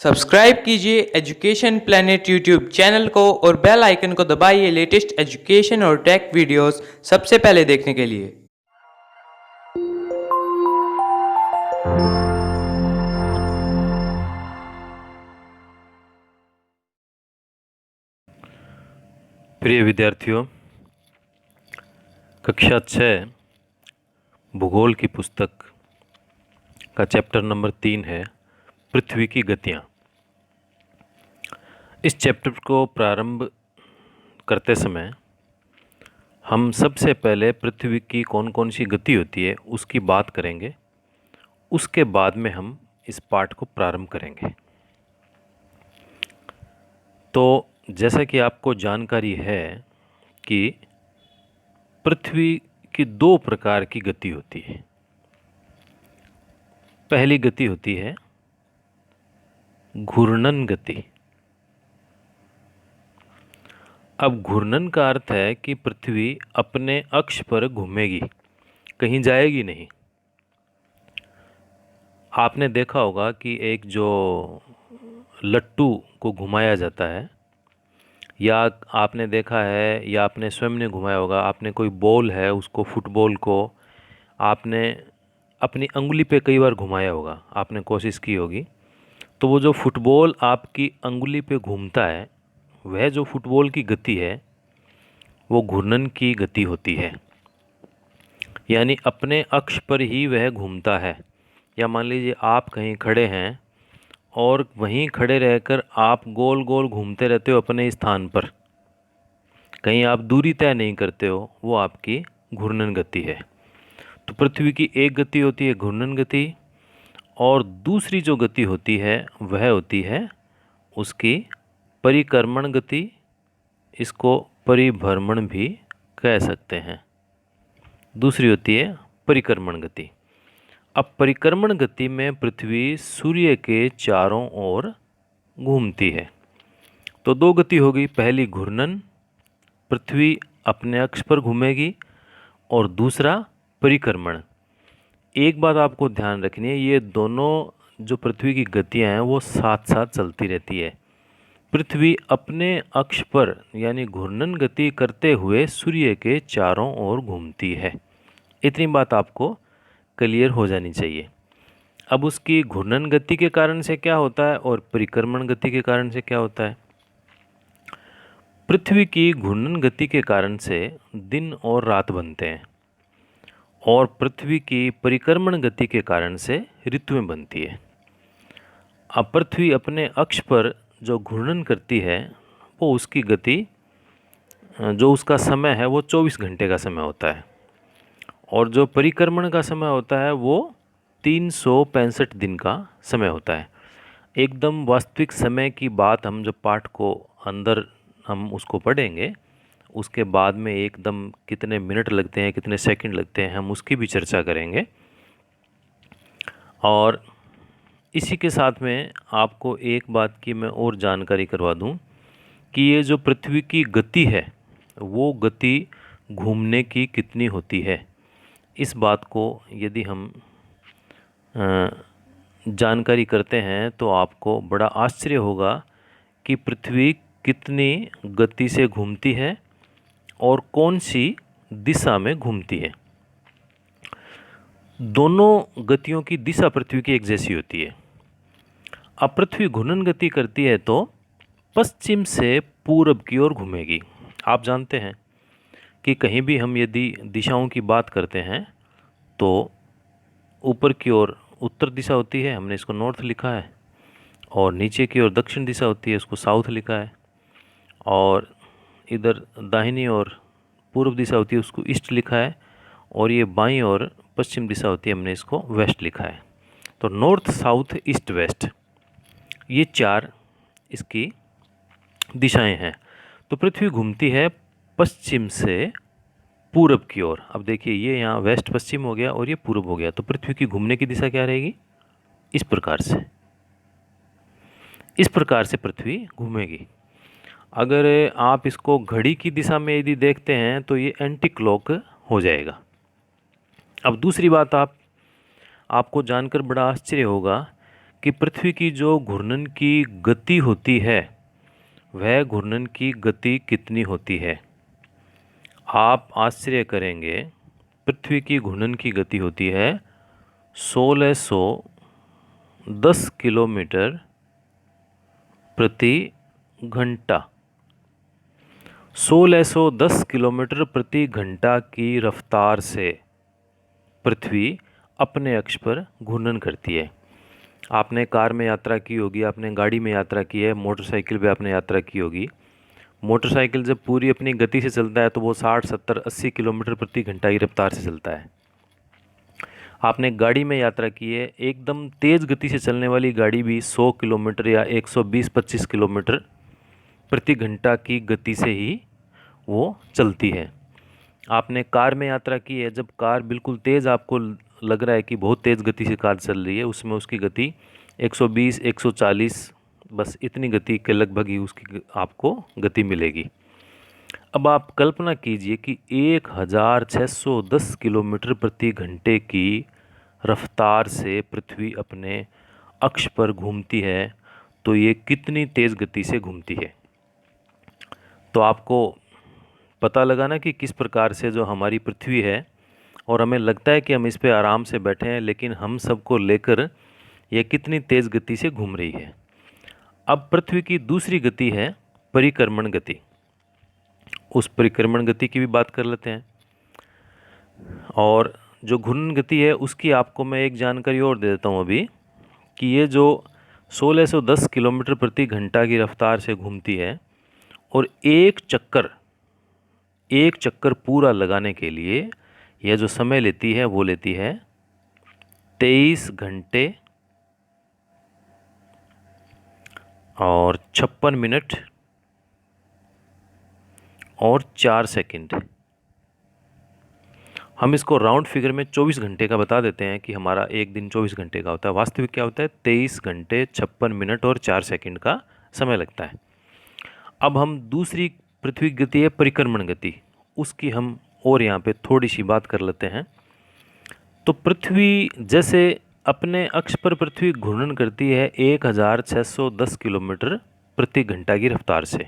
Subscribe कीजिए education planet YouTube channel को और बेल आइकन को दबाइए लेटेस्ट एजुकेशन और टेक वीडियोस सबसे पहले देखने के लिए। प्रिय विद्यार्थियों, कक्षा 6 भूगोल की पुस्तक का चैप्टर नंबर 3 है पृथ्वी की गतियाँ। इस चैप्टर को प्रारंभ करते समय हम सबसे पहले पृथ्वी की कौन कौन सी गति होती है उसकी बात करेंगे। उसके बाद में हम इस पाठ को प्रारंभ करेंगे। तो जैसा कि आपको जानकारी है कि पृथ्वी की दो प्रकार की गति होती है। पहली गति होती है घूर्णन गति। अब घूर्णन का अर्थ है कि पृथ्वी अपने अक्ष पर घूमेगी, कहीं जाएगी नहीं। आपने देखा होगा कि एक जो लट्टू को घुमाया जाता है, या आपने देखा है या आपने स्वयं ने घुमाया होगा, आपने कोई बॉल है उसको, फुटबॉल को आपने अपनी अंगुली पे कई बार घुमाया होगा, आपने कोशिश की होगी। तो वो जो फुटबॉल आपकी अंगुली पे घूमता है, वह जो फुटबॉल की गति है वो घूर्णन की गति होती है। यानी अपने अक्ष पर ही वह घूमता है। या मान लीजिए आप कहीं खड़े हैं और वहीं खड़े रहकर आप गोल गोल घूमते रहते हो अपने स्थान पर, कहीं आप दूरी तय नहीं करते हो, वो आपकी घूर्णन गति है। तो पृथ्वी की एक गति होती है घूर्णन गति, और दूसरी जो गति होती है वह होती है उसकी परिक्रमण गति। इसको परिभ्रमण भी कह सकते हैं। दूसरी होती है परिक्रमण गति। अब परिक्रमण गति में पृथ्वी सूर्य के चारों ओर घूमती है। तो दो गति होगी, पहली घूर्णन, पृथ्वी अपने अक्ष पर घूमेगी, और दूसरा परिक्रमण। एक बात आपको ध्यान रखनी है, ये दोनों जो पृथ्वी की गतियां हैं वो साथ साथ चलती रहती है। पृथ्वी अपने अक्ष पर यानी घूर्णन गति करते हुए सूर्य के चारों ओर घूमती है। इतनी बात आपको क्लियर हो जानी चाहिए। अब उसकी घूर्णन गति के कारण से क्या होता है और परिक्रमण गति के कारण से क्या होता है। पृथ्वी की घूर्णन गति के कारण से दिन और रात बनते हैं, और पृथ्वी की परिक्रमण गति के कारण से ऋतुएं बनती है। अब पृथ्वी अपने अक्ष पर जो घूर्णन करती है वो उसकी गति, जो उसका समय है वो 24 घंटे का समय होता है, और जो परिक्रमण का समय होता है वो 365 दिन का समय होता है। एकदम वास्तविक समय की बात हम जब पाठ को अंदर हम उसको पढ़ेंगे, उसके बाद में एकदम कितने मिनट लगते हैं, कितने सेकंड लगते हैं, हम उसकी भी चर्चा करेंगे। और इसी के साथ में आपको एक बात की मैं और जानकारी करवा दूं कि ये जो पृथ्वी की गति है वो गति घूमने की कितनी होती है। इस बात को यदि हम जानकारी करते हैं तो आपको बड़ा आश्चर्य होगा कि पृथ्वी कितनी गति से घूमती है और कौन सी दिशा में घूमती है। दोनों गतियों की दिशा पृथ्वी की एक जैसी होती है। अब पृथ्वी घूर्णन गति करती है तो पश्चिम से पूरब की ओर घूमेगी। आप जानते हैं कि कहीं भी हम यदि दिशाओं की बात करते हैं तो ऊपर की ओर उत्तर दिशा होती है, हमने इसको नॉर्थ लिखा है, और नीचे की ओर दक्षिण दिशा होती है, इसको साउथ लिखा है, और इधर दाहिनी ओर पूर्व दिशा होती है, उसको ईस्ट लिखा है, और ये बाईं ओर पश्चिम दिशा होती है, हमने इसको वेस्ट लिखा है। तो नॉर्थ, साउथ, ईस्ट, वेस्ट, ये चार इसकी दिशाएं हैं। तो पृथ्वी घूमती है पश्चिम से पूरब की ओर। अब देखिए ये यहाँ वेस्ट पश्चिम हो गया और ये पूरब हो गया, तो पृथ्वी की घूमने की दिशा क्या रहेगी, इस प्रकार से। इस प्रकार से पृथ्वी घूमेगी। अगर आप इसको घड़ी की दिशा में यदि देखते हैं तो ये एंटी क्लॉक हो जाएगा। अब दूसरी बात आपको जानकर बड़ा आश्चर्य होगा कि पृथ्वी की जो घूर्णन की गति होती है वह घूर्णन की गति कितनी होती है। आप आश्चर्य करेंगे, पृथ्वी की घूर्णन की गति होती है 1610 किलोमीटर प्रति घंटा। 1610 किलोमीटर प्रति घंटा की रफ्तार से पृथ्वी अपने अक्ष पर घूर्णन करती है। आपने कार में यात्रा की होगी, आपने गाड़ी में यात्रा की है, मोटरसाइकिल पे आपने यात्रा की होगी। मोटरसाइकिल जब पूरी अपनी गति से चलता है तो वो 60, 70, 80 किलोमीटर प्रति घंटा की रफ्तार से चलता है। आपने गाड़ी में यात्रा की है, एकदम तेज़ गति से चलने वाली गाड़ी भी 100 किलोमीटर या 120-25 किलोमीटर प्रति घंटा की गति से ही वो चलती है। आपने कार में यात्रा की है, जब कार बिल्कुल तेज़ आपको लग रहा है कि बहुत तेज़ गति से कार चल रही है, उसमें उसकी गति 120, 140, बस इतनी गति के लगभग ही उसकी आपको गति मिलेगी। अब आप कल्पना कीजिए कि 1610 किलोमीटर प्रति घंटे की रफ्तार से पृथ्वी अपने अक्ष पर घूमती है, तो ये कितनी तेज़ गति से घूमती है। तो आपको पता लगाना कि किस प्रकार से जो हमारी पृथ्वी है, और हमें लगता है कि हम इस पे आराम से बैठे हैं, लेकिन हम सबको लेकर यह कितनी तेज़ गति से घूम रही है। अब पृथ्वी की दूसरी गति है परिक्रमण गति। उस परिक्रमण गति की भी बात कर लेते हैं। और जो घूर्णन गति है उसकी आपको मैं एक जानकारी और दे देता हूँ अभी, कि ये जो 1610 किलोमीटर प्रति घंटा की रफ्तार से घूमती है, और एक चक्कर पूरा लगाने के लिए यह जो समय लेती है वो लेती है 23 घंटे और 56 मिनट और 4 सेकंड। हम इसको राउंड फिगर में 24 घंटे का बता देते हैं कि हमारा एक दिन 24 घंटे का होता है। वास्तविक क्या होता है, 23 घंटे 56 मिनट और 4 सेकंड का समय लगता है। अब हम दूसरी पृथ्वी की गति है परिक्रमण गति, उसकी हम और यहाँ पे थोड़ी सी बात कर लेते हैं। तो पृथ्वी जैसे अपने अक्ष पर पृथ्वी घूर्णन करती है 1610 किलोमीटर प्रति घंटा की रफ्तार से,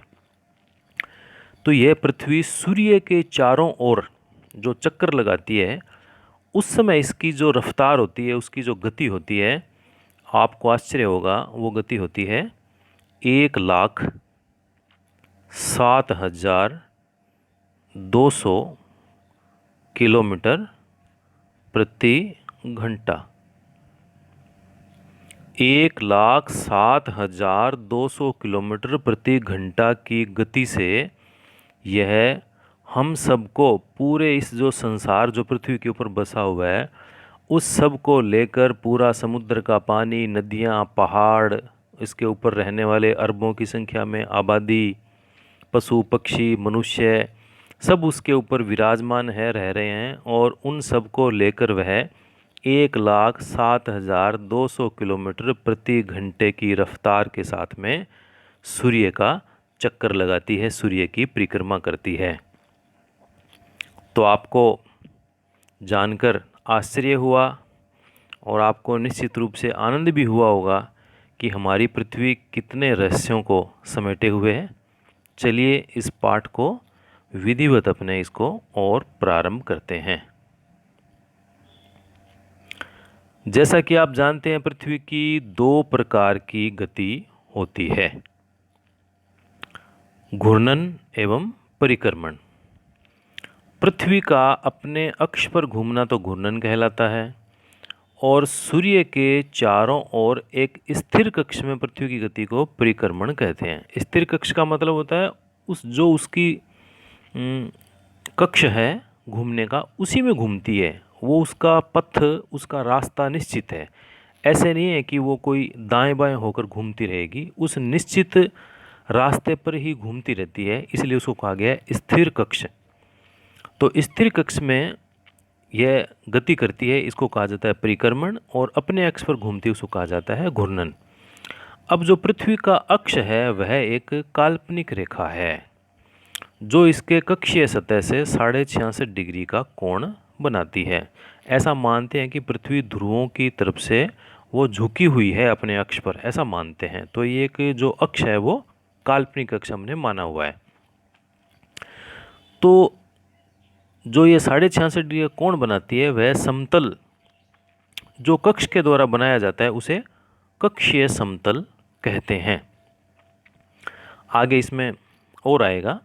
तो यह पृथ्वी सूर्य के चारों ओर जो चक्कर लगाती है, उस समय इसकी जो रफ्तार होती है, उसकी जो गति होती है, आपको आश्चर्य होगा, वो गति होती है 1,07,200 किलोमीटर प्रति घंटा। 1,07,200 किलोमीटर प्रति घंटा की गति से यह हम सबको, पूरे इस जो संसार जो पृथ्वी के ऊपर बसा हुआ है, उस सब को लेकर पूरा समुद्र का पानी, नदियाँ, पहाड़, इसके ऊपर रहने वाले अरबों की संख्या में आबादी, पशु पक्षी, मनुष्य, सब उसके ऊपर विराजमान है, रह रहे हैं, और उन सब को लेकर वह 1,07,200 किलोमीटर प्रति घंटे की रफ्तार के साथ में सूर्य का चक्कर लगाती है, सूर्य की परिक्रमा करती है। तो आपको जानकर आश्चर्य हुआ और आपको निश्चित रूप से आनंद भी हुआ होगा कि हमारी पृथ्वी कितने रहस्यों को समेटे हुए है। चलिए इस पाठ को विधिवत अपने इसको और प्रारंभ करते हैं। जैसा कि आप जानते हैं, पृथ्वी की 2 प्रकार की गति होती है, घूर्णन एवं परिक्रमण। पृथ्वी का अपने अक्ष पर घूमना तो घूर्णन कहलाता है, और सूर्य के चारों ओर एक स्थिर कक्ष में पृथ्वी की गति को परिक्रमण कहते हैं। स्थिर कक्ष का मतलब होता है उसकी कक्ष है घूमने का, उसी में घूमती है, वो उसका पथ, उसका रास्ता निश्चित है। ऐसे नहीं है कि वो कोई दाएं बाएं होकर घूमती रहेगी, उस निश्चित रास्ते पर ही घूमती रहती है, इसलिए उसको कहा गया है स्थिर कक्ष। तो स्थिर कक्ष में यह गति करती है, इसको कहा जाता है परिक्रमण, और अपने अक्ष पर घूमती है उसको कहा जाता है घूर्णन। अब जो पृथ्वी का अक्ष है वह एक काल्पनिक रेखा है जो इसके कक्षीय सतह से 66.5 डिग्री का कोण बनाती है। ऐसा मानते हैं कि पृथ्वी ध्रुवों की तरफ से वो झुकी हुई है अपने अक्ष पर, ऐसा मानते हैं। तो ये एक जो अक्ष है वो काल्पनिक अक्ष हमने माना हुआ है। तो जो ये 66.5 डिग्री का कोण बनाती है वह समतल जो कक्ष के द्वारा बनाया जाता है उसे कक्षीय समतल कहते हैं। आगे इसमें और आएगा।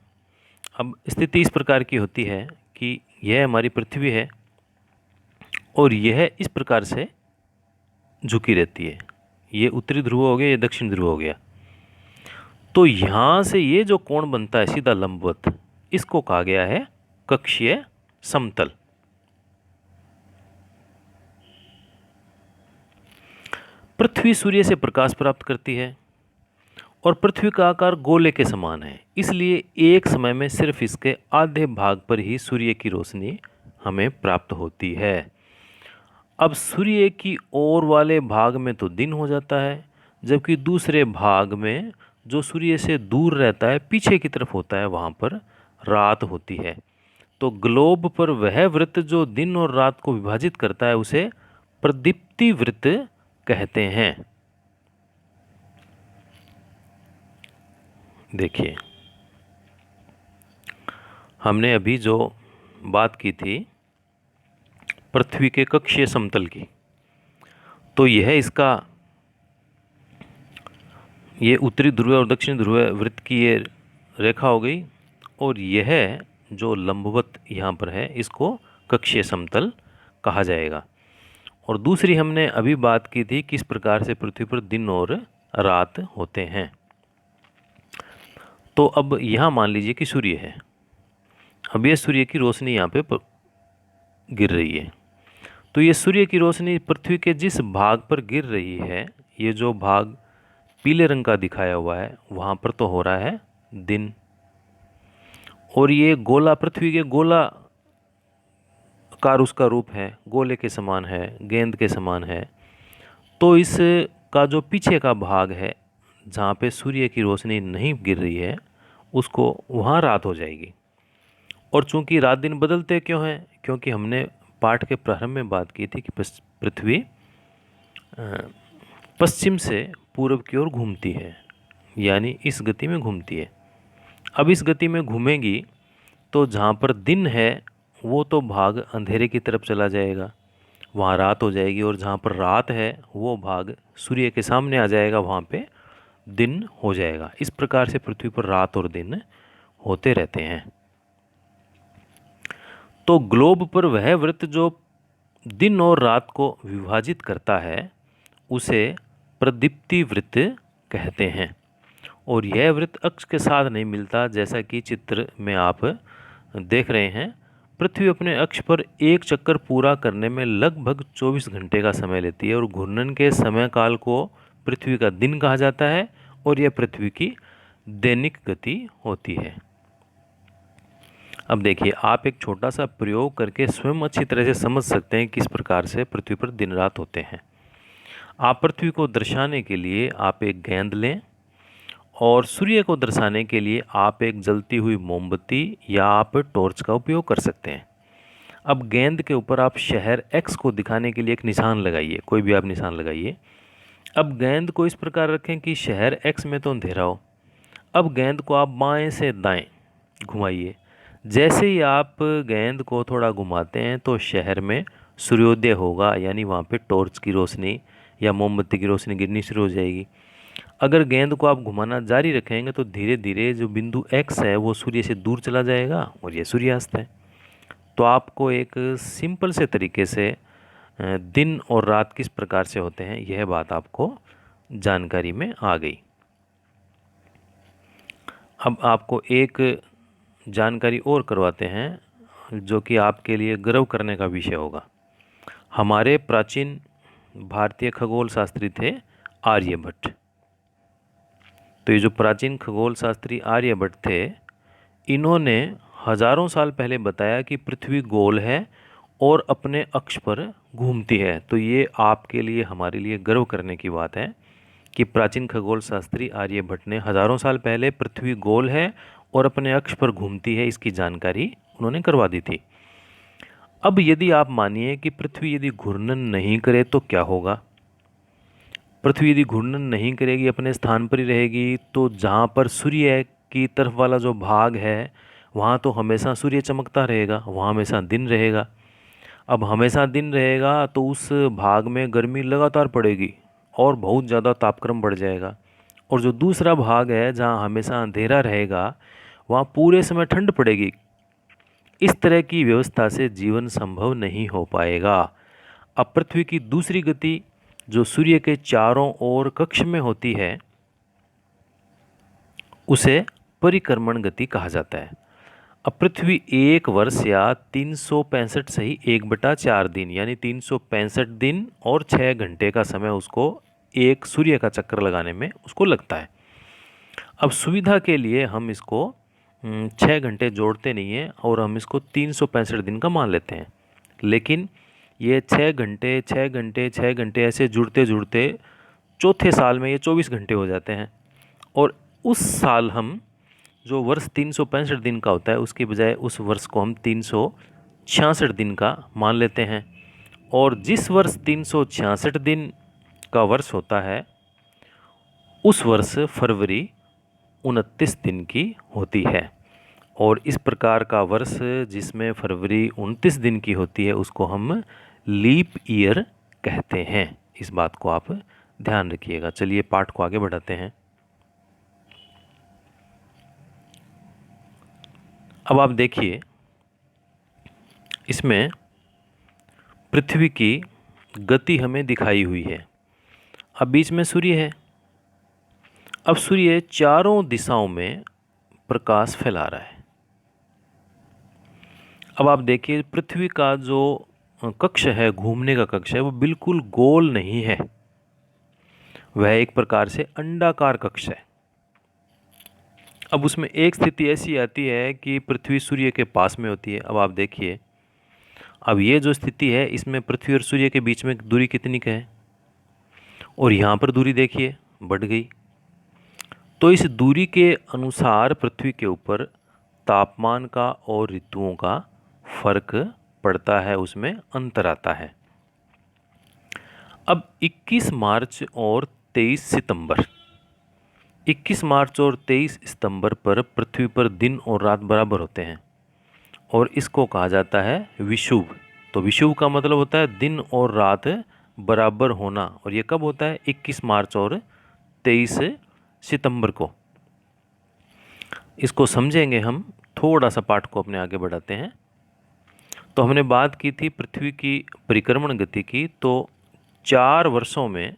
अब स्थिति इस प्रकार की होती है कि यह हमारी पृथ्वी है और यह इस प्रकार से झुकी रहती है। ये उत्तरी ध्रुव हो गया, ये दक्षिण ध्रुव हो गया। तो यहाँ से ये जो कोण बनता है सीधा लंबवत, इसको कहा गया है कक्षीय समतल। पृथ्वी सूर्य से प्रकाश प्राप्त करती है और पृथ्वी का आकार गोले के समान है, इसलिए एक समय में सिर्फ इसके आधे भाग पर ही सूर्य की रोशनी हमें प्राप्त होती है। अब सूर्य की ओर वाले भाग में तो दिन हो जाता है, जबकि दूसरे भाग में जो सूर्य से दूर रहता है, पीछे की तरफ होता है, वहाँ पर रात होती है। तो ग्लोब पर वह वृत्त जो दिन और रात को विभाजित करता है उसे प्रदीप्ति वृत्त कहते हैं। देखिए, हमने अभी जो बात की थी पृथ्वी के कक्षीय समतल की, तो यह इसका ये उत्तरी ध्रुव और दक्षिण ध्रुव वृत्त की ये रेखा हो गई, और यह जो लंबवत यहाँ पर है इसको कक्षीय समतल कहा जाएगा। और दूसरी हमने अभी बात की थी किस प्रकार से पृथ्वी पर दिन और रात होते हैं। तो अब यहाँ मान लीजिए कि सूर्य है। अब ये सूर्य की रोशनी यहाँ पे गिर रही है। तो ये सूर्य की रोशनी पृथ्वी के जिस भाग पर गिर रही है, ये जो भाग पीले रंग का दिखाया हुआ है, वहाँ पर तो हो रहा है दिन। और ये गोला पृथ्वी के गोला कार उसका रूप है, गोले के समान है, गेंद के समान है। तो इस का जो पीछे का भाग है जहाँ पे सूर्य की रोशनी नहीं गिर रही है, उसको वहाँ रात हो जाएगी। और चूंकि रात दिन बदलते क्यों हैं? क्योंकि हमने पाठ के प्रारंभ में बात की थी कि पृथ्वी पश्चिम से पूर्व की ओर घूमती है, यानी इस गति में घूमती है। अब इस गति में घूमेगी तो जहाँ पर दिन है वो तो भाग अंधेरे की तरफ चला जाएगा, वहाँ रात हो जाएगी। और जहाँ पर रात है वो भाग सूर्य के सामने आ जाएगा, वहाँ पे दिन हो जाएगा। इस प्रकार से पृथ्वी पर रात और दिन होते रहते हैं। तो ग्लोब पर वह वृत्त जो दिन और रात को विभाजित करता है उसे प्रदीप्ति वृत्त कहते हैं। और यह वृत्त अक्ष के साथ नहीं मिलता, जैसा कि चित्र में आप देख रहे हैं। पृथ्वी अपने अक्ष पर एक चक्कर पूरा करने में लगभग 24 घंटे का समय लेती है और घूर्णन के समय काल को पृथ्वी का दिन कहा जाता है और यह पृथ्वी की दैनिक गति होती है। अब देखिए, आप एक छोटा सा प्रयोग करके स्वयं अच्छी तरह से समझ सकते हैं किस प्रकार से पृथ्वी पर दिन रात होते हैं। आप पृथ्वी को दर्शाने के लिए आप एक गेंद लें और सूर्य को दर्शाने के लिए आप एक जलती हुई मोमबत्ती या आप टॉर्च का उपयोग कर सकते हैं। अब गेंद के ऊपर आप शहर X को दिखाने के लिए एक निशान लगाइए, कोई भी आप निशान लगाइए। अब गेंद को इस प्रकार रखें कि शहर X में तो अंधेरा हो। अब गेंद को आप बाएं से दाएं घुमाइए। जैसे ही आप गेंद को थोड़ा घुमाते हैं तो शहर में सूर्योदय होगा, यानी वहाँ पे टॉर्च की रोशनी या मोमबत्ती की रोशनी गिरनी शुरू हो जाएगी। अगर गेंद को आप घुमाना जारी रखेंगे तो धीरे धीरे जो बिंदु X है वो सूर्य से दूर चला जाएगा और ये सूर्यास्त है। तो आपको एक सिंपल से तरीके से दिन और रात किस प्रकार से होते हैं यह बात आपको जानकारी में आ गई। अब आपको एक जानकारी और करवाते हैं जो कि आपके लिए गर्व करने का विषय होगा। हमारे प्राचीन भारतीय खगोल शास्त्री थे आर्यभट्ट। तो ये जो प्राचीन खगोल शास्त्री आर्यभट्ट थे, इन्होंने हजारों साल पहले बताया कि पृथ्वी गोल है और अपने अक्ष पर घूमती है। तो ये आपके लिए, हमारे लिए गर्व करने की बात है कि प्राचीन खगोल शास्त्री आर्यभट्ट ने हजारों साल पहले पृथ्वी गोल है और अपने अक्ष पर घूमती है इसकी जानकारी उन्होंने करवा दी थी। अब यदि आप मानिए कि पृथ्वी यदि घूर्णन नहीं करे तो क्या होगा? पृथ्वी यदि घूर्णन नहीं करेगी, अपने स्थान पर ही रहेगी, तो जहाँ पर सूर्य की तरफ वाला जो भाग है वहाँ तो हमेशा सूर्य चमकता रहेगा, वहाँ हमेशा दिन रहेगा। अब हमेशा दिन रहेगा तो उस भाग में गर्मी लगातार पड़ेगी और बहुत ज़्यादा तापक्रम बढ़ जाएगा। और जो दूसरा भाग है जहाँ हमेशा अंधेरा रहेगा, वहाँ पूरे समय ठंड पड़ेगी। इस तरह की व्यवस्था से जीवन संभव नहीं हो पाएगा। अब पृथ्वी की दूसरी गति जो सूर्य के चारों ओर कक्ष में होती है, उसे परिक्रमण गति कहा जाता है। अब पृथ्वी एक वर्ष या 365 सही 1/4 दिन यानी 365 दिन और 6 घंटे का समय उसको एक सूर्य का चक्कर लगाने में उसको लगता है। अब सुविधा के लिए हम इसको 6 घंटे जोड़ते नहीं हैं और हम इसको 365 दिन का मान लेते हैं। लेकिन ये 6 घंटे 6 घंटे 6 घंटे ऐसे जुड़ते जुड़ते चौथे साल में ये 24 घंटे हो जाते हैं। और उस साल हम जो वर्ष 365 दिन का होता है उसके बजाय उस वर्ष को हम 366 दिन का मान लेते हैं। और जिस वर्ष 366 दिन का वर्ष होता है उस वर्ष फरवरी 29 दिन की होती है। और इस प्रकार का वर्ष जिसमें फरवरी 29 दिन की होती है उसको हम लीप ईयर कहते हैं। इस बात को आप ध्यान रखिएगा। चलिए पाठ को आगे बढ़ाते हैं। अब आप देखिए, इसमें पृथ्वी की गति हमें दिखाई हुई है। अब बीच में सूर्य है। अब सूर्य चारों दिशाओं में प्रकाश फैला रहा है। अब आप देखिए, पृथ्वी का जो कक्ष है, घूमने का कक्ष है, वो बिल्कुल गोल नहीं है। वह एक प्रकार से अंडाकार कक्ष है। अब उसमें एक स्थिति ऐसी आती है कि पृथ्वी सूर्य के पास में होती है। अब आप देखिए, अब ये जो स्थिति है इसमें पृथ्वी और सूर्य के बीच में दूरी कितनी का है, और यहाँ पर दूरी देखिए बढ़ गई। तो इस दूरी के अनुसार पृथ्वी के ऊपर तापमान का और ऋतुओं का फर्क पड़ता है, उसमें अंतर आता है। अब 21 मार्च और 23 सितंबर 21 मार्च और 23 सितंबर पर पृथ्वी पर दिन और रात बराबर होते हैं और इसको कहा जाता है विषुव। तो विषुव का मतलब होता है दिन और रात बराबर होना, और ये कब होता है? 21 मार्च और 23 सितंबर को। इसको समझेंगे हम, थोड़ा सा पाठ को अपने आगे बढ़ाते हैं। तो हमने बात की थी पृथ्वी की परिक्रमण गति की। तो 4 वर्षों में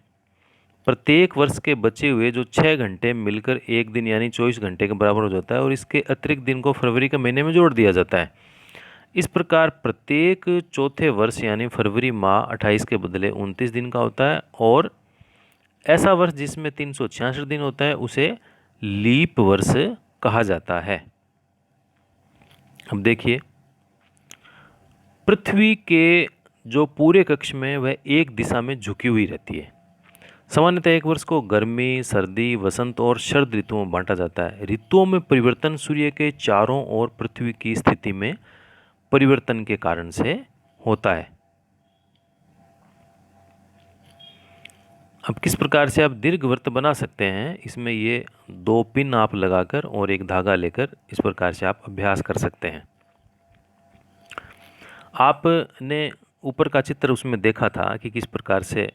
प्रत्येक वर्ष के बचे हुए जो 6 घंटे मिलकर एक दिन यानी 24 घंटे के बराबर हो जाता है, और इसके अतिरिक्त दिन को फरवरी के महीने में जोड़ दिया जाता है। इस प्रकार प्रत्येक चौथे वर्ष यानी फरवरी माह 28 के बदले 29 दिन का होता है, और ऐसा वर्ष जिसमें 366 दिन होता है उसे लीप वर्ष कहा जाता है। अब देखिए, पृथ्वी के जो पूरे कक्ष में वह एक दिशा में झुकी हुई रहती है। सामान्यतः एक वर्ष को गर्मी, सर्दी, वसंत और शरद ऋतुओं में बांटा जाता है। ऋतुओं में परिवर्तन सूर्य के चारों ओर पृथ्वी की स्थिति में परिवर्तन के कारण से होता है। अब किस प्रकार से आप दीर्घवृत्त बना सकते हैं, इसमें ये 2 पिन आप लगाकर और एक धागा लेकर इस प्रकार से आप अभ्यास कर सकते हैं। आपने ऊपर का चित्र उसमें देखा था कि किस प्रकार से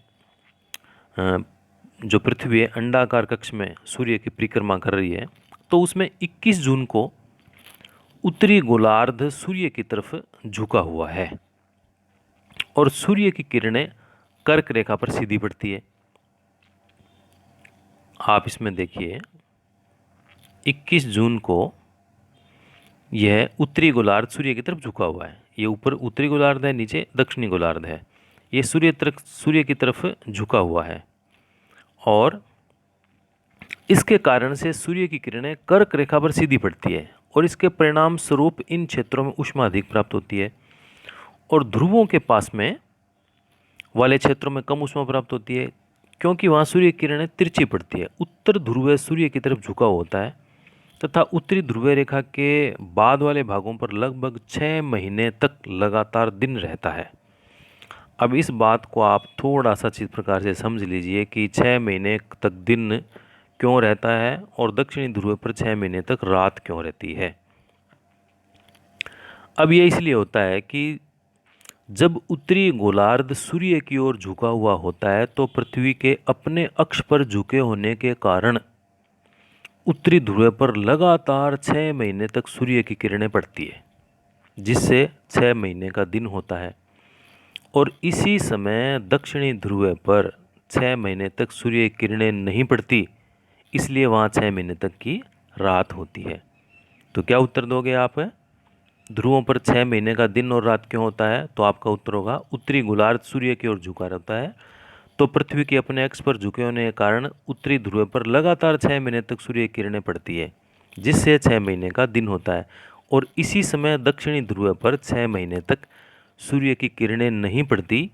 जो पृथ्वी है अंडाकार कक्ष में सूर्य की परिक्रमा कर रही है। तो उसमें 21 जून को उत्तरी गोलार्ध सूर्य की तरफ झुका हुआ है और सूर्य की किरणें कर्क रेखा पर सीधी पड़ती है। आप इसमें देखिए, 21 जून को यह उत्तरी गोलार्ध सूर्य की तरफ झुका हुआ है। ये ऊपर उत्तरी गोलार्ध है, नीचे दक्षिणी गोलार्ध है। ये सूर्य की तरफ झुका हुआ है और इसके कारण से सूर्य की किरणें कर्क रेखा पर सीधी पड़ती है और इसके परिणाम स्वरूप इन क्षेत्रों में ऊष्मा अधिक प्राप्त होती है और ध्रुवों के पास में वाले क्षेत्रों में कम ऊष्मा प्राप्त होती है, क्योंकि वहाँ सूर्य की किरणें तिरछी पड़ती है। उत्तर ध्रुव सूर्य की तरफ झुका होता है तथा उत्तरी ध्रुवीय रेखा के बाद वाले भागों पर लगभग 6 महीने तक लगातार दिन रहता है। अब इस बात को आप थोड़ा सा इस प्रकार से समझ लीजिए कि 6 महीने तक दिन क्यों रहता है और दक्षिणी ध्रुव पर 6 महीने तक रात क्यों रहती है। अब ये इसलिए होता है कि जब उत्तरी गोलार्ध सूर्य की ओर झुका हुआ होता है तो पृथ्वी के अपने अक्ष पर झुके होने के कारण उत्तरी ध्रुव पर लगातार 6 महीने तक सूर्य की किरणें पड़ती है, जिससे 6 महीने का दिन होता है। और इसी समय दक्षिणी ध्रुव पर 6 महीने तक सूर्य की किरणें नहीं पड़ती, इसलिए वहाँ 6 महीने तक की रात होती है। तो क्या उत्तर दोगे आप? ध्रुवों पर 6 महीने का दिन और रात क्यों होता है? तो आपका उत्तर होगा उत्तरी गोलार्ध सूर्य की ओर झुका रहता है, तो पृथ्वी के अपने अक्ष पर झुके होने के कारण उत्तरी ध्रुव पर लगातार 6 महीने तक सूर्य की किरणें पड़ती है, जिससे 6 महीने का दिन होता है। और इसी समय दक्षिणी ध्रुव पर 6 महीने तक सूर्य की किरणें नहीं पड़ती,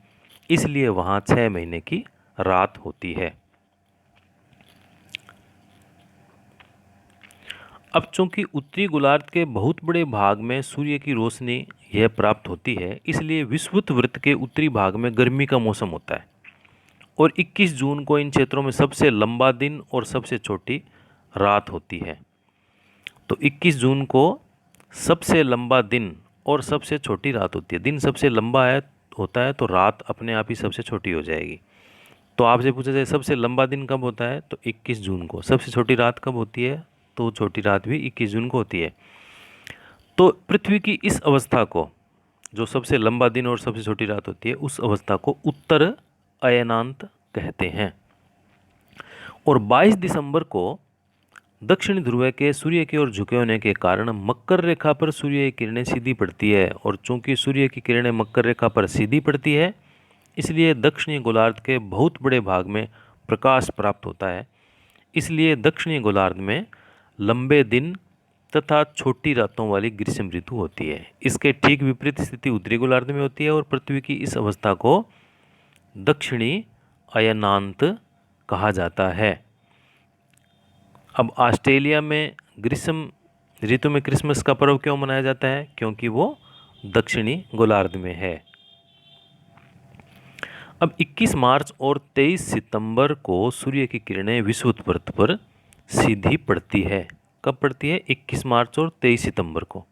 इसलिए वहाँ 6 महीने की रात होती है। अब चूंकि उत्तरी गोलार्ध के बहुत बड़े भाग में सूर्य की रोशनी यह प्राप्त होती है, इसलिए विषुवत वृत्त के उत्तरी भाग में गर्मी का मौसम होता है और 21 जून को इन क्षेत्रों में सबसे लंबा दिन और सबसे छोटी रात होती है। तो 21 जून को सबसे लंबा दिन और सबसे छोटी रात होती है। दिन सबसे लंबा होता है तो रात अपने आप ही सबसे छोटी हो जाएगी। तो आपसे पूछा जाए सबसे लंबा दिन कब होता है, तो 21 जून को। सबसे छोटी रात कब होती है, तो छोटी रात भी 21 जून को होती है। तो पृथ्वी की इस अवस्था को, जो सबसे लंबा दिन और सबसे छोटी रात होती है, उस अवस्था को उत्तर अयनांत कहते हैं। और 22 दिसंबर को दक्षिण ध्रुव के सूर्य की ओर झुके होने के कारण मकर रेखा पर सूर्य की किरणें सीधी पड़ती है, और चूंकि सूर्य की किरणें मकर रेखा पर सीधी पड़ती है, इसलिए दक्षिणी गोलार्ध के बहुत बड़े भाग में प्रकाश प्राप्त होता है। इसलिए दक्षिणी गोलार्ध में लंबे दिन तथा छोटी रातों वाली ग्रीष्म ऋतु होती है। इसके ठीक विपरीत स्थिति उत्तरी गोलार्ध में होती है और पृथ्वी की इस अवस्था को दक्षिणी अयनांत कहा जाता है। अब ऑस्ट्रेलिया में ग्रीष्म ऋतु में क्रिसमस का पर्व क्यों मनाया जाता है? क्योंकि वो दक्षिणी गोलार्ध में है। अब 21 मार्च और 23 सितंबर को सूर्य की किरणें विषुवत वृत्त पर सीधी पड़ती है। कब पड़ती है? 21 मार्च और 23 सितंबर को।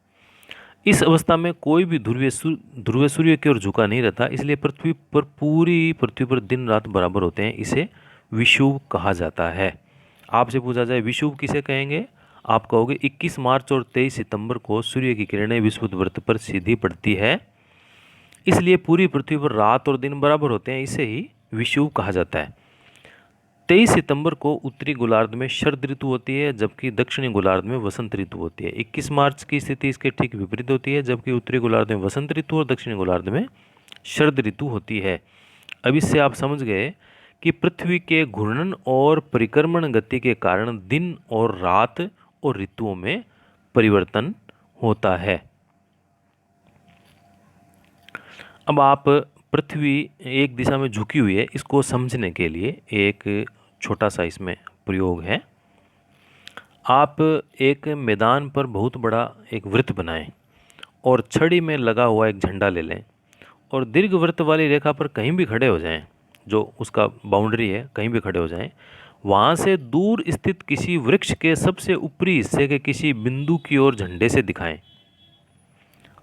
इस अवस्था में कोई भी ध्रुव सूर्य की ओर झुका नहीं रहता, इसलिए पूरी पृथ्वी पर दिन रात बराबर होते हैं। इसे विषुव कहा जाता है। आपसे पूछा जाए विषुव किसे कहेंगे, आप कहोगे 21 मार्च और 23 सितंबर को सूर्य की किरणें विषुवत वृत्त पर सीधी पड़ती है, इसलिए पूरी पृथ्वी पर रात और दिन बराबर होते हैं। इसे ही विषुव कहा जाता है। 23 सितंबर को उत्तरी गोलार्ध में शरद ऋतु होती है, जबकि दक्षिणी गोलार्ध में वसंत ऋतु होती है। 21 मार्च की स्थिति इसके ठीक विपरीत होती है, जबकि उत्तरी गोलार्ध में वसंत ऋतु और दक्षिणी गोलार्ध में शरद ऋतु होती है। अब इससे आप समझ गए कि पृथ्वी के घूर्णन और परिक्रमण गति के कारण दिन और रात और ऋतुओं में परिवर्तन होता है। अब आप पृथ्वी एक दिशा में झुकी हुई है, इसको समझने के लिए एक छोटा सा इसमें प्रयोग है। आप एक मैदान पर बहुत बड़ा एक वृत्त बनाएं और छड़ी में लगा हुआ एक झंडा ले लें और दीर्घवृत्त वाली रेखा पर कहीं भी खड़े हो जाएं, जो उसका बाउंड्री है, कहीं भी खड़े हो जाएं। वहाँ से दूर स्थित किसी वृक्ष के सबसे ऊपरी हिस्से के किसी बिंदु की ओर झंडे से दिखाएं।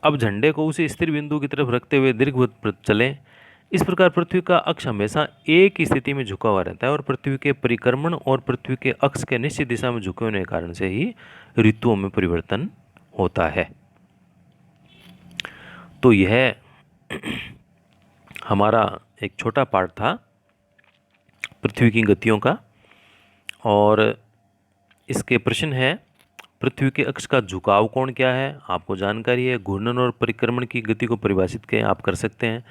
अब झंडे को उसी स्थिर बिंदु की तरफ रखते हुए दीर्घवृत्त पर चलें। इस प्रकार पृथ्वी का अक्ष हमेशा एक ही स्थिति में झुका हुआ रहता है और पृथ्वी के परिक्रमण और पृथ्वी के अक्ष के निश्चित दिशा में झुके होने के कारण से ही ऋतुओं में परिवर्तन होता है। तो यह हमारा एक छोटा पार्ट था पृथ्वी की गतियों का, और इसके प्रश्न है पृथ्वी के अक्ष का झुकाव कोण क्या है, आपको जानकारी है। घूर्णन और परिक्रमण की गति को परिभाषित करें, आप कर सकते हैं।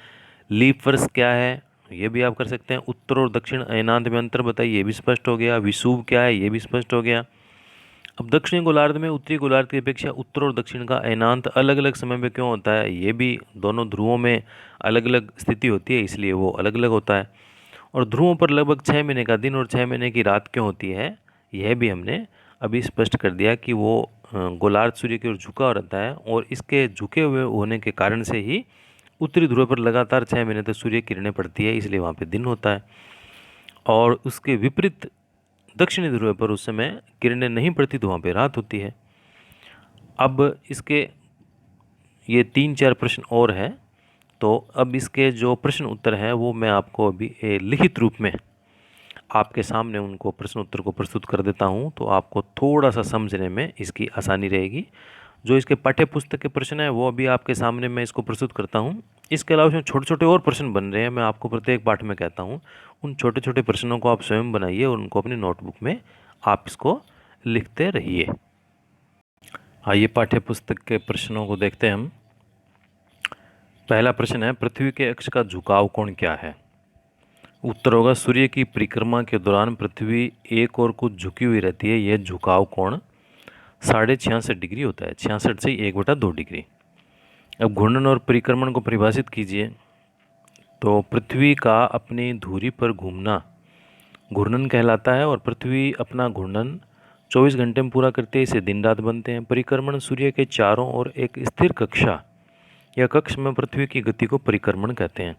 लीप वर्ष क्या है, ये भी आप कर सकते हैं। उत्तर और दक्षिण अयनांत में अंतर बताइए, ये भी स्पष्ट हो गया। विषुव क्या है, ये भी स्पष्ट हो गया। अब दक्षिणी गोलार्ध में उत्तरी गोलार्ध की अपेक्षा उत्तर और दक्षिण का अयनांत अलग अलग समय में क्यों होता है, ये भी दोनों ध्रुवों में अलग अलग स्थिति होती है, इसलिए वो अलग अलग होता है। और ध्रुवों पर लगभग 6 महीने का दिन और 6 महीने की रात क्यों होती है, यह भी हमने अभी स्पष्ट कर दिया कि वो गोलार्ध सूर्य की ओर झुका रहता है और इसके झुके हुए होने के कारण से ही उत्तरी ध्रुव पर लगातार 6 महीने तक सूर्य किरणें पड़ती है, इसलिए वहाँ पे दिन होता है। और उसके विपरीत दक्षिणी ध्रुव पर उस समय किरणें नहीं पड़ती तो वहाँ पे रात होती है। अब इसके ये 3-4 प्रश्न और हैं, तो अब इसके जो प्रश्न उत्तर हैं वो मैं आपको अभी लिखित रूप में आपके सामने उनको प्रश्न उत्तर को प्रस्तुत कर देता हूँ, तो आपको थोड़ा सा समझने में इसकी आसानी रहेगी। जो इसके पाठ्य पुस्तक के प्रश्न हैं वो अभी आपके सामने मैं इसको प्रस्तुत करता हूँ। इसके अलावा इसमें छोटे छोटे और प्रश्न बन रहे हैं, मैं आपको प्रत्येक पाठ में कहता हूँ उन छोटे छोटे प्रश्नों को आप स्वयं बनाइए और उनको अपनी नोटबुक में आप इसको लिखते रहिए। आइए पाठ्य पुस्तक के प्रश्नों को देखते हैं हम। पहला प्रश्न है, पृथ्वी के अक्ष का झुकाव कोण क्या है? उत्तर होगा सूर्य की परिक्रमा के दौरान पृथ्वी एक और कुछ झुकी हुई रहती है, यह झुकाव कोण 66.5 डिग्री होता है, 66 से 1/2 डिग्री। अब घूर्णन और परिक्रमण को परिभाषित कीजिए। तो पृथ्वी का अपनी धुरी पर घूमना घूर्णन कहलाता है और पृथ्वी अपना घूर्णन 24 घंटे में पूरा करते हैं, इसे दिन रात बनते हैं। परिक्रमण सूर्य के चारों ओर एक स्थिर कक्षा या कक्ष में पृथ्वी की गति को परिक्रमण कहते हैं।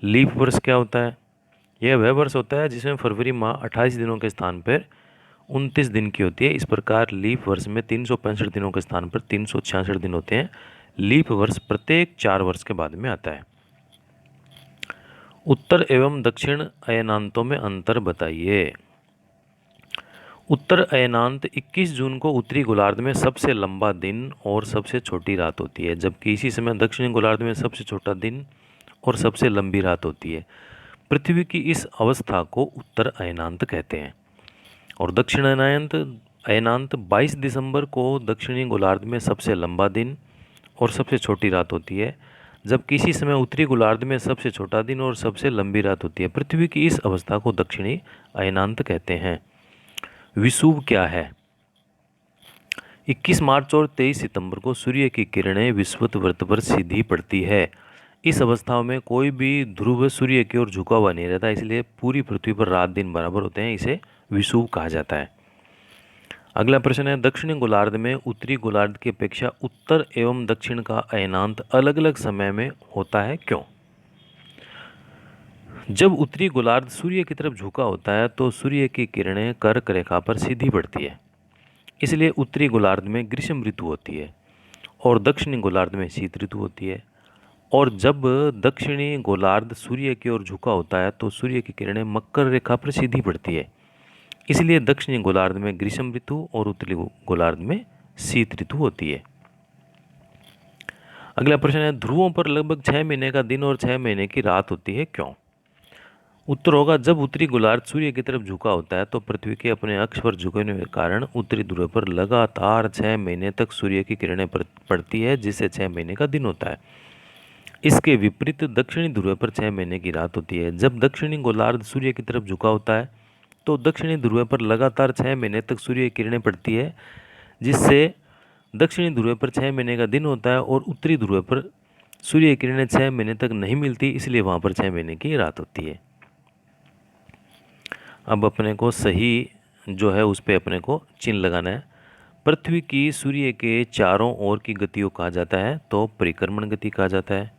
लीप वर्ष क्या होता है? यह वह वर्ष होता है जिसमें फरवरी माह 28 दिनों के स्थान पर 29 दिन की होती है। इस प्रकार लीप वर्ष में 365 दिनों के स्थान पर 366 दिन होते हैं। लीप वर्ष प्रत्येक 4 वर्ष के बाद में आता है। उत्तर एवं दक्षिण अयनांतों में अंतर बताइए। उत्तर अयनांत 21 जून को उत्तरी गोलार्ध में सबसे लंबा दिन और सबसे छोटी रात होती है, जबकि इसी समय दक्षिणी गोलार्ध में सबसे छोटा दिन और सबसे लंबी रात होती है। पृथ्वी की इस अवस्था को उत्तर अयनांत कहते हैं। और दक्षिण अयनांत 22 दिसंबर को दक्षिणी गोलार्ध में सबसे लंबा दिन और सबसे छोटी रात होती है, जबकि इसी समय उत्तरी गोलार्ध में सबसे छोटा दिन और सबसे लंबी रात होती है। पृथ्वी की इस अवस्था को दक्षिणी अयनांत कहते हैं। विषुव क्या है? 21 मार्च और 23 सितंबर को सूर्य की किरणें विषुवत वृत्त पर सीधी पड़ती है। इस अवस्था में कोई भी ध्रुव सूर्य की ओर झुका हुआ नहीं रहता, इसलिए पूरी पृथ्वी पर रात दिन बराबर होते हैं, इसे विषुव कहा जाता है। अगला प्रश्न है, दक्षिणी गोलार्ध में उत्तरी गोलार्ध की अपेक्षा उत्तर एवं दक्षिण का अयनांत अलग अलग समय में होता है, क्यों? जब उत्तरी गोलार्ध सूर्य की तरफ झुका होता है तो सूर्य की किरणें कर्क रेखा पर सीधी पड़ती है, इसलिए उत्तरी गोलार्ध में ग्रीष्म ऋतु होती है और दक्षिणी गोलार्ध में शीत ऋतु होती है। और जब दक्षिणी गोलार्ध सूर्य की ओर झुका होता है तो सूर्य की किरणें मकर रेखा पर सीधी पड़ती है, इसलिए दक्षिणी गोलार्ध में ग्रीष्म ऋतु और उत्तरी गोलार्ध में शीत ऋतु होती है। अगला प्रश्न है, ध्रुवों पर लगभग 6 महीने का दिन और 6 महीने की रात होती है, क्यों? उत्तर होगा, जब उत्तरी गोलार्ध सूर्य की तरफ झुका होता है तो पृथ्वी के अपने अक्ष पर झुकने के कारण उत्तरी ध्रुव पर लगातार 6 महीने तक सूर्य की किरणें पड़ती है, जिससे 6 महीने का दिन होता है। इसके विपरीत दक्षिणी ध्रुव पर 6 महीने की रात होती है। जब दक्षिणी गोलार्ध सूर्य की तरफ झुका होता है तो दक्षिणी ध्रुव पर लगातार 6 महीने तक सूर्य की किरणें पड़ती है, जिससे दक्षिणी ध्रुव पर 6 महीने का दिन होता है और उत्तरी ध्रुव पर सूर्य की किरणें 6 महीने तक नहीं मिलती, इसलिए वहाँ पर 6 महीने की रात होती है। अब अपने को सही जो है उस पर अपने को चिन्ह लगाना है। पृथ्वी की सूर्य के चारों ओर की गति को कहा जाता है तो परिक्रमण गति कहा जाता है।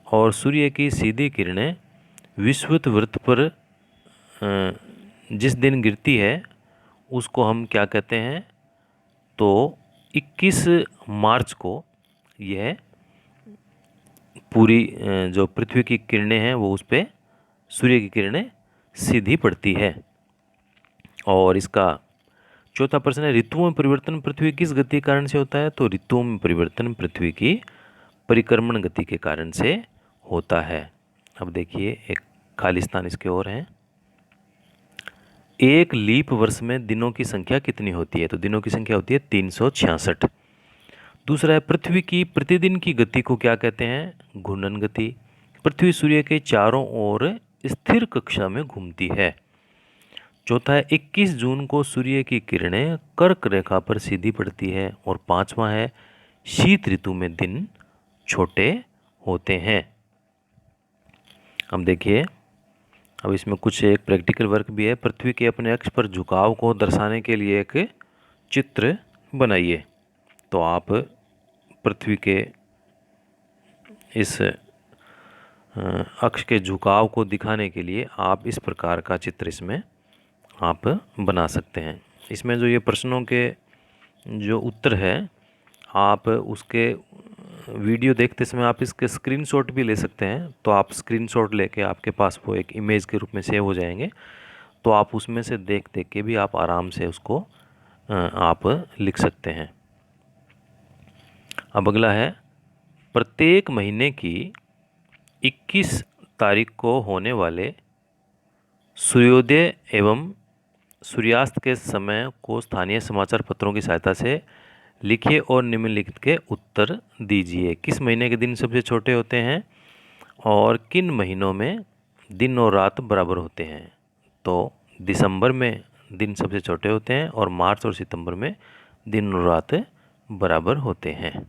और सूर्य की सीधी किरणें विषुवत वृत्त पर जिस दिन गिरती है उसको हम क्या कहते हैं? तो 21 मार्च को यह पूरी जो पृथ्वी की किरणें हैं वो उस पर सूर्य की किरणें सीधी पड़ती है। और इसका चौथा प्रश्न है, ऋतुओं में परिवर्तन पृथ्वी किस गति के कारण से होता है? तो ऋतुओं में परिवर्तन पृथ्वी की परिक्रमण गति के कारण से होता है। अब देखिए एक खाली स्थान इसके और है। एक लीप वर्ष में दिनों की संख्या कितनी होती है? तो दिनों की संख्या होती है 366। दूसरा है, पृथ्वी की प्रतिदिन की गति को क्या कहते हैं? घूर्णन गति। पृथ्वी सूर्य के चारों ओर स्थिर कक्षा में घूमती है। चौथा है, 21 जून को सूर्य की किरणें कर्क रेखा पर सीधी पड़ती है। और पांचवा है, शीत ऋतु में दिन छोटे होते हैं। अब देखिए, अब इसमें कुछ एक प्रैक्टिकल वर्क भी है। पृथ्वी के अपने अक्ष पर झुकाव को दर्शाने के लिए एक चित्र बनाइए। तो आप पृथ्वी के इस अक्ष के झुकाव को दिखाने के लिए आप इस प्रकार का चित्र इसमें आप बना सकते हैं। इसमें जो ये प्रश्नों के जो उत्तर है, आप उसके वीडियो देखते समय आप इसके स्क्रीनशॉट भी ले सकते हैं। तो आप स्क्रीनशॉट लेके आपके पास वो एक इमेज के रूप में सेव हो जाएंगे, तो आप उसमें से देख देख के भी आप आराम से उसको आप लिख सकते हैं। अब अगला है, प्रत्येक महीने की 21 तारीख को होने वाले सूर्योदय एवं सूर्यास्त के समय को स्थानीय समाचार पत्रों की सहायता से लिखिए और निम्नलिखित के उत्तर दीजिए। किस महीने के दिन सबसे छोटे होते हैं और किन महीनों में दिन और रात बराबर होते हैं? तो दिसंबर में दिन सबसे छोटे होते हैं और मार्च और सितंबर में दिन और रात बराबर होते हैं।